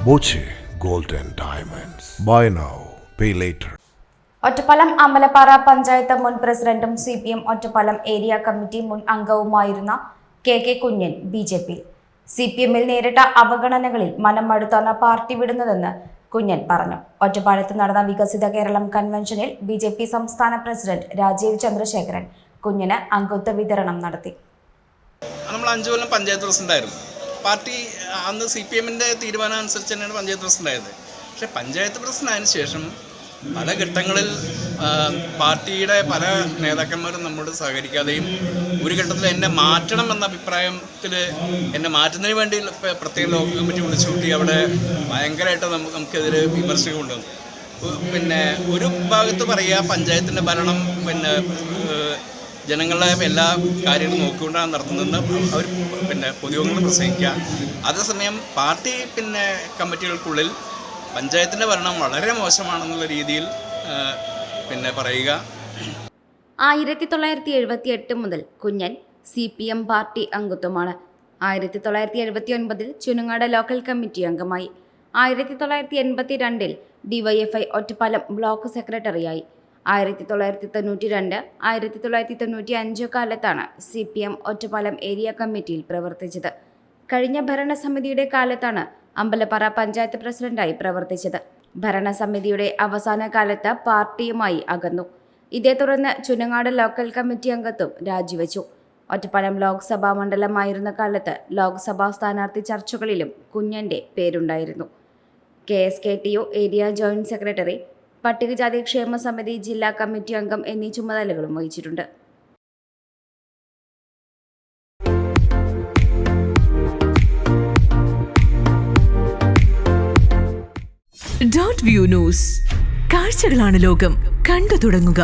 Boche Gold and Diamonds. Buy now, pay later. Ottapalam Ambalappara panchayat മുൻ പ്രസിഡന്റും CPM Ottapalam area committee മുൻ അംഗവുമായിരുന്ന KK കുഞ്ഞൻ BJP. CPMൽ നേരിട്ട അവഗണനകളിൽ മനം മടുത്താണ് പാർട്ടി വിടുന്നതെന്ന് കുഞ്ഞൻ പറഞ്ഞു. ഒറ്റപ്പാലത്ത് നടന്ന വികസിത കേരളം കൺവെൻഷനിൽ BJP സംസ്ഥാന പ്രസിഡന്റ് രാജീവ് ചന്ദ്രശേഖരൻ കുഞ്ഞന് അംഗത്വ വിതരണം നടത്തി. നമ്മൾ 5 കൊല്ലം പഞ്ചായത്ത് പ്രസിഡന്റായിരുന്നു. പാർട്ടി അന്ന് CPMന്റെ തീരുമാനം അനുസരിച്ച് തന്നെയാണ് പഞ്ചായത്ത് പ്രസിഡന്റായത്. പക്ഷേ പഞ്ചായത്ത് പ്രസിഡന്റായതിനു ശേഷം പല ഘട്ടങ്ങളിൽ പാർട്ടിയുടെ പല നേതാക്കന്മാരും നമ്മോട് സഹകരിക്കാതെയും ഒരു ഘട്ടത്തിൽ എന്നെ മാറ്റണം എന്ന അഭിപ്രായത്തിൽ എന്നെ മാറ്റുന്നതിന് വേണ്ടി പ്രത്യേക ലോക്കൽ കമ്മിറ്റി വിളിച്ചു കൂട്ടി അവിടെ ഭയങ്കരമായിട്ട് നമുക്കെതിരെ വിമർശനം കൊണ്ടുവന്നു. പിന്നെ ഒരു ഭാഗത്ത് പറയുക പഞ്ചായത്തിൻ്റെ ഭരണം ജനങ്ങളുടെ എല്ലാ കാര്യങ്ങളും നോക്കിക്കൊണ്ടാണ് നടത്തുന്നതെന്ന് അവർ പൊതുയോഗങ്ങൾ പ്രസംഗിക്കുക. അതേസമയം പാർട്ടി കമ്മിറ്റികൾക്കുള്ളിൽ പഞ്ചായത്തിൻ്റെ ഭരണം വളരെ മോശമാണെന്നുള്ള രീതിയിൽ പറയുക. 1978 മുതൽ കുഞ്ഞൻ CPM പാർട്ടി അംഗത്വമാണ്. 1979 ചുനുങ്ങാട് ലോക്കൽ കമ്മിറ്റി അംഗമായി. 1982 DYFI ഒറ്റപ്പാലം ബ്ലോക്ക് സെക്രട്ടറിയായി. 1992, 1995 കാലത്താണ് CPM ഒറ്റപ്പാലം ഏരിയ കമ്മിറ്റിയിൽ പ്രവർത്തിച്ചത്. കഴിഞ്ഞ ഭരണസമിതിയുടെ കാലത്താണ് അമ്പലപ്പാറ പഞ്ചായത്ത് പ്രസിഡന്റായി പ്രവർത്തിച്ചത്. ഭരണസമിതിയുടെ അവസാന കാലത്ത് പാർട്ടിയുമായി അകന്നു. ഇതേ തുടർന്ന് ചുനങ്ങാട് ലോക്കൽ കമ്മിറ്റി അംഗത്വം രാജിവെച്ചു. ഒറ്റപ്പാലം ലോക്സഭാ മണ്ഡലമായിരുന്ന കാലത്ത് ലോക്സഭാ സ്ഥാനാർത്ഥി ചർച്ചകളിലും കുഞ്ഞന്റെ പേരുണ്ടായിരുന്നു. KSKTU ഏരിയ ജോയിന്റ് സെക്രട്ടറി, പട്ടികജാതി ക്ഷേമ സമിതി ജില്ലാ കമ്മിറ്റി അംഗം എന്നീ ചുമതലകളും വഹിച്ചിട്ടുണ്ട്. .view ന്യൂസ്, കാഴ്ചകളാണ് ലോകം, കണ്ടു തുടങ്ങുക.